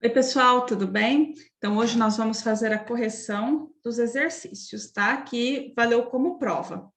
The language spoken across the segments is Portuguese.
Oi, pessoal, tudo bem? Então, hoje nós vamos fazer a correção dos exercícios, tá? Que valeu como prova.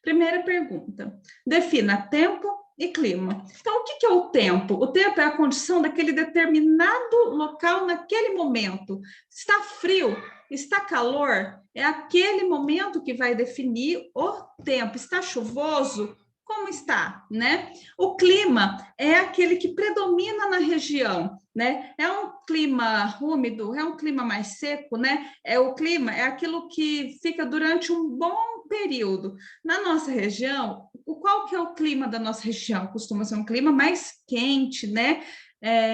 Primeira pergunta: defina tempo e clima. Então, o que é o tempo? O tempo é a condição daquele determinado local naquele momento. Está frio? Está calor? É aquele momento que vai definir o tempo. Está chuvoso? Como está, né? O clima é aquele que predomina na região, né? É um clima úmido, é um clima mais seco, né? O clima é aquilo que fica durante um bom período. Na nossa região, qual que é o clima da nossa região? Costuma ser um clima mais quente, né?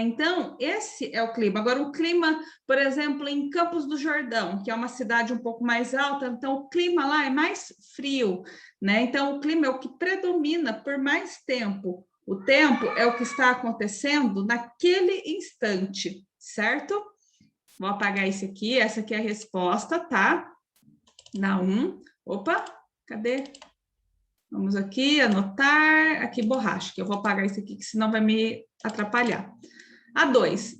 Então, esse é o clima. Agora, o clima, por exemplo, em Campos do Jordão, que é uma cidade um pouco mais alta, então o clima lá é mais frio, né? Então, o clima é o que predomina por mais tempo. O tempo é o que está acontecendo naquele instante, certo? Vou apagar esse aqui, essa aqui é a resposta, tá? Na 1. Opa, cadê? Vamos aqui, anotar, aqui borracha, que eu vou apagar isso aqui, que senão vai me atrapalhar. A 2.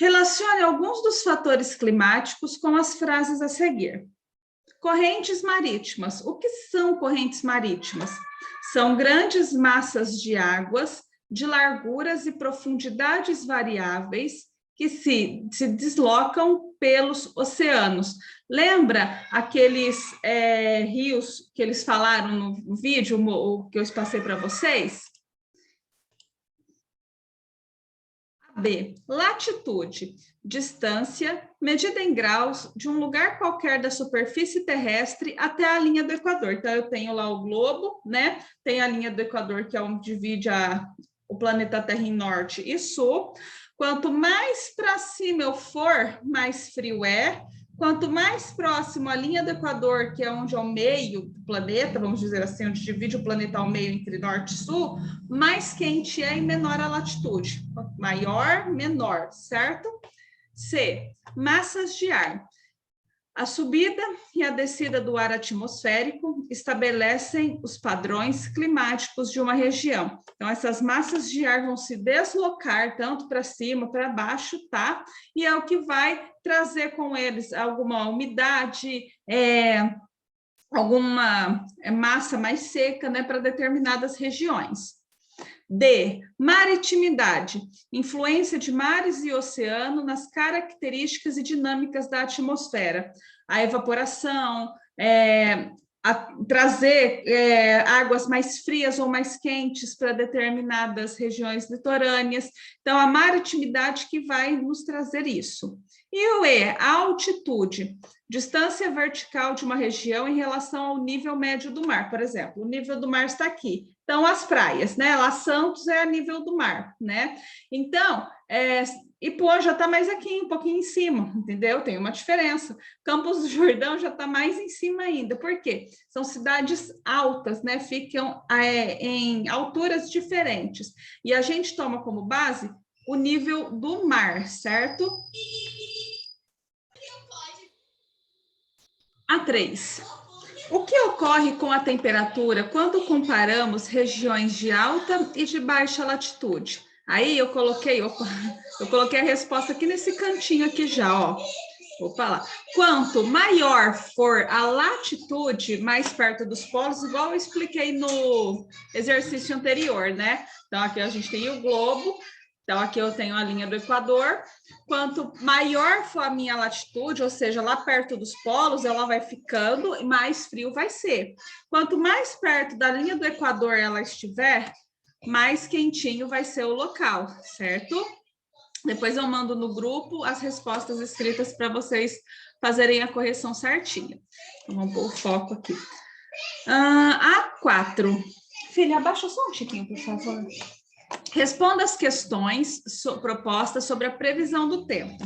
Relacione alguns dos fatores climáticos com as frases a seguir. Correntes marítimas. O que são correntes marítimas? São grandes massas de águas de larguras e profundidades variáveis que se deslocam pelos oceanos. Lembra aqueles rios que eles falaram no vídeo que eu passei para vocês? B. Latitude, distância, medida em graus de um lugar qualquer da superfície terrestre até a linha do Equador. Então, eu tenho lá o globo, né? Tem a linha do Equador, que é onde divide o planeta Terra em norte e sul. Quanto mais para cima eu for, mais frio é. Quanto mais próximo à linha do Equador, que é onde é o meio do planeta, vamos dizer assim, onde divide o planeta ao meio entre norte e sul, mais quente é e menor a latitude. Maior, menor, certo? C. Massas de ar. A subida e a descida do ar atmosférico estabelecem os padrões climáticos de uma região. Então, essas massas de ar vão se deslocar tanto para cima, para baixo, tá? E é o que vai trazer com eles alguma umidade, alguma massa mais seca, né, para determinadas regiões. D. Maritimidade. Influência de mares e oceano nas características e dinâmicas da atmosfera. A evaporação, trazer águas mais frias ou mais quentes para determinadas regiões litorâneas. Então, a maritimidade que vai nos trazer isso. E o E, a altitude, distância vertical de uma região em relação ao nível médio do mar. Por exemplo, o nível do mar está aqui. Então, as praias, né? Lá Santos é a nível do mar, né? Então, Ipuã já está mais aqui, um pouquinho em cima, entendeu? Tem uma diferença. Campos do Jordão já está mais em cima ainda. Por quê? São cidades altas, né? Ficam em alturas diferentes. E a gente toma como base o nível do mar, certo? A 3. O que ocorre com a temperatura quando comparamos regiões de alta e de baixa latitude? Aí eu coloquei a resposta aqui nesse cantinho aqui já, ó. Opa lá. Quanto maior for a latitude, mais perto dos polos, igual eu expliquei no exercício anterior, né? Então, aqui a gente tem o globo. Então, aqui eu tenho a linha do Equador. Quanto maior for a minha latitude, ou seja, lá perto dos polos, ela vai ficando e mais frio vai ser. Quanto mais perto da linha do Equador ela estiver, mais quentinho vai ser o local, certo? Depois eu mando no grupo as respostas escritas para vocês fazerem a correção certinha. Então, vamos pôr o foco aqui. A4. Filha, abaixa só um tiquinho, por favor. Responda as questões propostas sobre a previsão do tempo.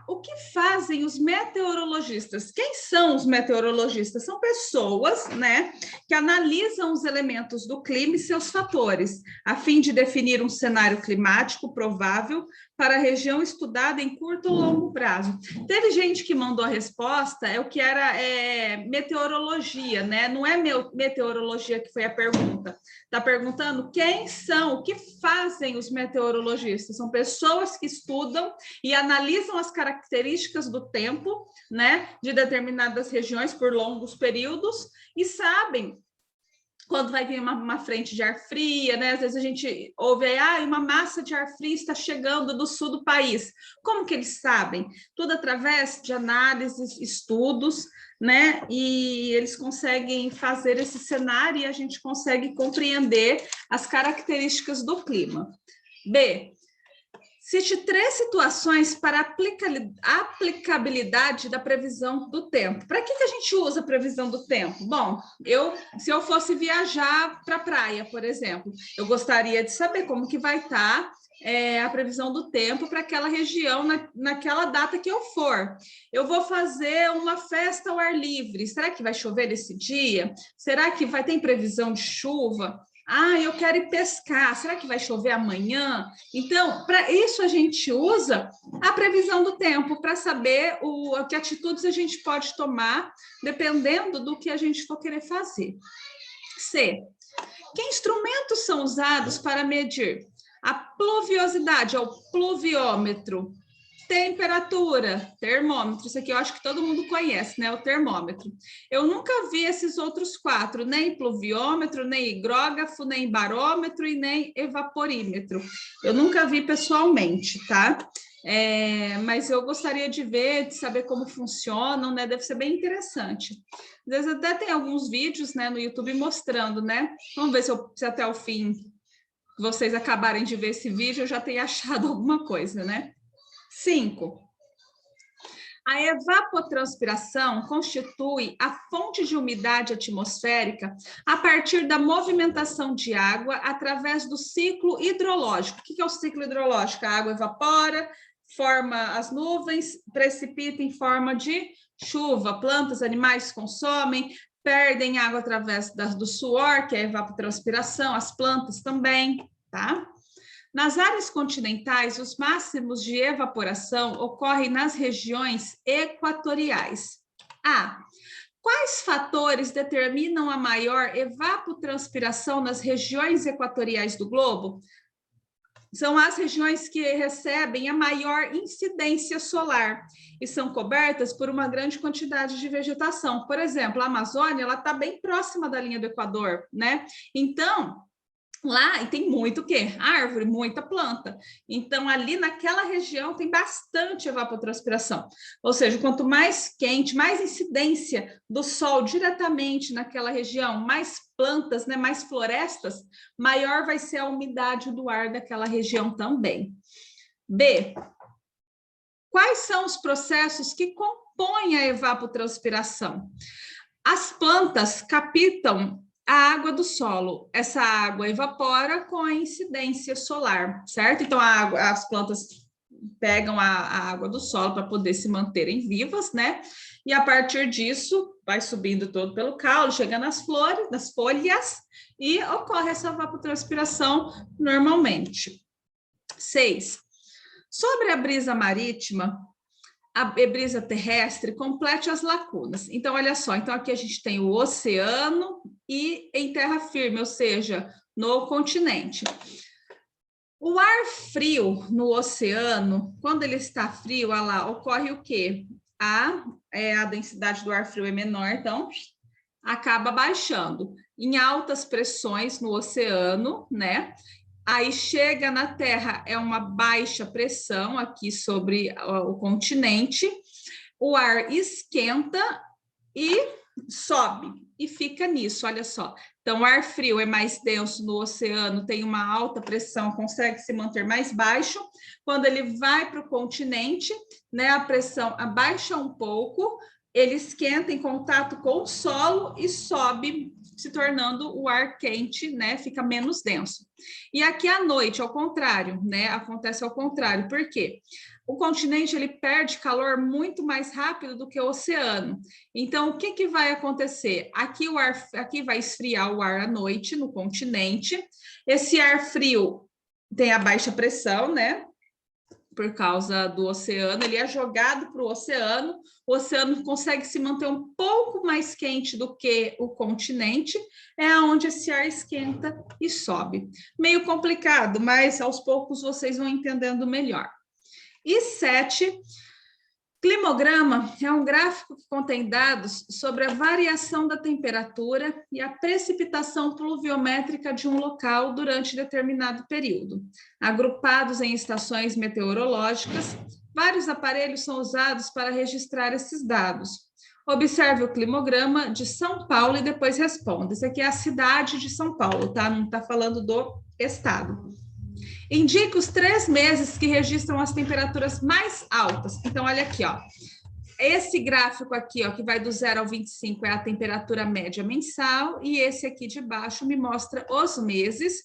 O que fazem os meteorologistas? Quem são os meteorologistas? São pessoas, né, que analisam os elementos do clima e seus fatores, a fim de definir um cenário climático provável para a região estudada em curto ou longo prazo. Teve gente que mandou a resposta, é o que era meteorologia, né? Não é meteorologia que foi a pergunta. Está perguntando quem são, o que fazem os meteorologistas? São pessoas que estudam e analisam as características do tempo, né, de determinadas regiões por longos períodos e sabem quando vai vir uma frente de ar fria, né? Às vezes a gente ouve aí, uma massa de ar frio está chegando do sul do país. Como que eles sabem? Tudo através de análises, estudos, né? E eles conseguem fazer esse cenário e a gente consegue compreender as características do clima. B. Cite 3 situações para aplicabilidade da previsão do tempo. Para que a gente usa a previsão do tempo? Bom, se eu fosse viajar para a praia, por exemplo, eu gostaria de saber como que vai estar a previsão do tempo para aquela região naquela data que eu for. Eu vou fazer uma festa ao ar livre. Será que vai chover nesse dia? Será que tem previsão de chuva? Eu quero ir pescar, será que vai chover amanhã? Então, para isso a gente usa a previsão do tempo, para saber que atitudes a gente pode tomar, dependendo do que a gente for querer fazer. C. Que instrumentos são usados para medir a pluviosidade, o pluviômetro? Temperatura, termômetro, isso aqui eu acho que todo mundo conhece, né? O termômetro. Eu nunca vi esses outros 4, nem pluviômetro, nem higrógrafo, nem barômetro e nem evaporímetro. Eu nunca vi pessoalmente, tá? Mas eu gostaria de ver, de saber como funcionam, né? Deve ser bem interessante. Às vezes até tem alguns vídeos, né, no YouTube mostrando, né? Vamos ver se até o fim vocês acabarem de ver esse vídeo, eu já tenho achado alguma coisa, né? 5. A evapotranspiração constitui a fonte de umidade atmosférica a partir da movimentação de água através do ciclo hidrológico. O que é o ciclo hidrológico? A água evapora, forma as nuvens, precipita em forma de chuva. Plantas, animais consomem, perdem água através do suor, que é a evapotranspiração, as plantas também, tá? Nas áreas continentais, os máximos de evaporação ocorrem nas regiões equatoriais. Quais fatores determinam a maior evapotranspiração nas regiões equatoriais do globo? São as regiões que recebem a maior incidência solar e são cobertas por uma grande quantidade de vegetação. Por exemplo, a Amazônia, ela está bem próxima da linha do Equador, né? Então, lá, e tem muito o quê? Árvore, muita planta. Então, ali naquela região tem bastante evapotranspiração. Ou seja, quanto mais quente, mais incidência do sol diretamente naquela região, mais plantas, né, mais florestas, maior vai ser a umidade do ar daquela região também. B. Quais são os processos que compõem a evapotranspiração? As plantas captam a água do solo. Essa água evapora com a incidência solar, certo? Então, as plantas pegam a água do solo para poder se manterem vivas, né? E a partir disso, vai subindo todo pelo caule, chega nas flores, nas folhas, e ocorre essa evapotranspiração normalmente. 6. Sobre a brisa marítima, a brisa terrestre, complete as lacunas. Então, olha só, então aqui a gente tem o oceano e em terra firme, ou seja, no continente. O ar frio no oceano, quando ele está frio, olha lá, ocorre o quê? A densidade do ar frio é menor, então acaba baixando. Em altas pressões no oceano, né? Aí chega na Terra, é uma baixa pressão aqui sobre o continente, o ar esquenta e sobe, e fica nisso, olha só. Então, o ar frio é mais denso no oceano, tem uma alta pressão, consegue se manter mais baixo. Quando ele vai para o continente, né, a pressão abaixa um pouco, ele esquenta em contato com o solo e sobe se tornando o ar quente, né? Fica menos denso. E aqui à noite, ao contrário, né? Acontece ao contrário. Por quê? O continente ele perde calor muito mais rápido do que o oceano. Então, o que, que vai acontecer? Aqui vai esfriar o ar à noite no continente. Esse ar frio tem a baixa pressão, né? Por causa do oceano, ele é jogado para o oceano consegue se manter um pouco mais quente do que o continente, é onde esse ar esquenta e sobe. Meio complicado, mas aos poucos vocês vão entendendo melhor. E 7, climograma é um gráfico que contém dados sobre a variação da temperatura e a precipitação pluviométrica de um local durante determinado período. Agrupados em estações meteorológicas, vários aparelhos são usados para registrar esses dados. Observe o climograma de São Paulo e depois responda. Isso aqui é a cidade de São Paulo, tá? Não está falando do estado. Indica os 3 meses que registram as temperaturas mais altas. Então, olha aqui, ó. Esse gráfico aqui, ó, que vai do 0 ao 25, é a temperatura média mensal, e esse aqui de baixo me mostra os meses,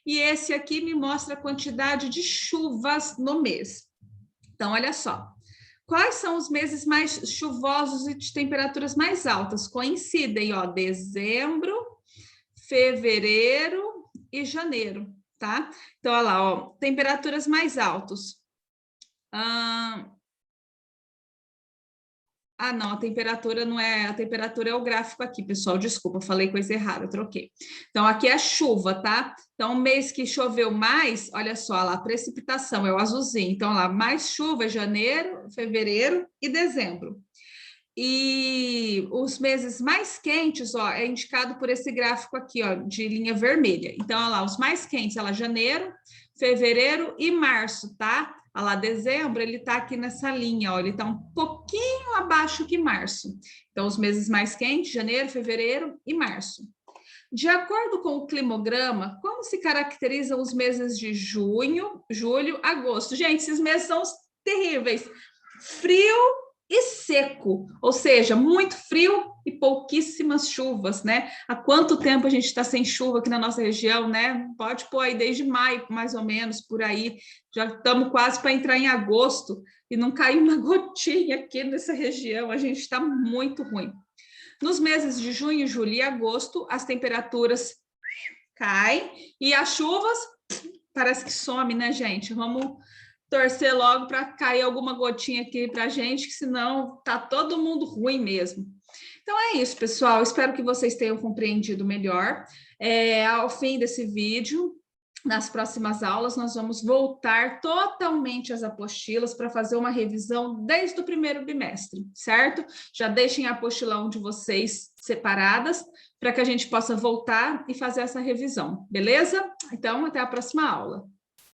e esse aqui me mostra a quantidade de chuvas no mês. Então, olha só. Quais são os meses mais chuvosos e de temperaturas mais altas? Coincidem, ó, dezembro, fevereiro e janeiro. Tá? Então, olha lá, ó, temperaturas mais altas. Não, a temperatura não é, a temperatura é o gráfico aqui, pessoal, desculpa, falei coisa errada, troquei. Então, aqui é chuva, tá? Então, o mês que choveu mais, olha só, lá, a precipitação é o azulzinho. Então, lá, mais chuva é janeiro, fevereiro e dezembro. E os meses mais quentes, ó, é indicado por esse gráfico aqui, ó, de linha vermelha. Então, olha lá, os mais quentes, olha lá, janeiro, fevereiro e março, tá? Olha lá, dezembro, ele tá aqui nessa linha, ó, ele tá um pouquinho abaixo que março. Então, os meses mais quentes, janeiro, fevereiro e março. De acordo com o climograma, como se caracterizam os meses de junho, julho, agosto? Gente, esses meses são terríveis. Frio e seco, ou seja, muito frio e pouquíssimas chuvas, né? Há quanto tempo a gente está sem chuva aqui na nossa região, né? Pode pôr aí desde maio, mais ou menos, por aí. Já estamos quase para entrar em agosto e não caiu uma gotinha aqui nessa região. A gente está muito ruim. Nos meses de junho, julho e agosto, as temperaturas caem e as chuvas parece que some, né, gente? Vamos torcer logo para cair alguma gotinha aqui para a gente, que senão tá todo mundo ruim mesmo. Então é isso, pessoal. Espero que vocês tenham compreendido melhor. Ao fim desse vídeo, nas próximas aulas, nós vamos voltar totalmente às apostilas para fazer uma revisão desde o primeiro bimestre, certo? Já deixem a apostila de vocês separadas para que a gente possa voltar e fazer essa revisão, beleza? Então, até a próxima aula.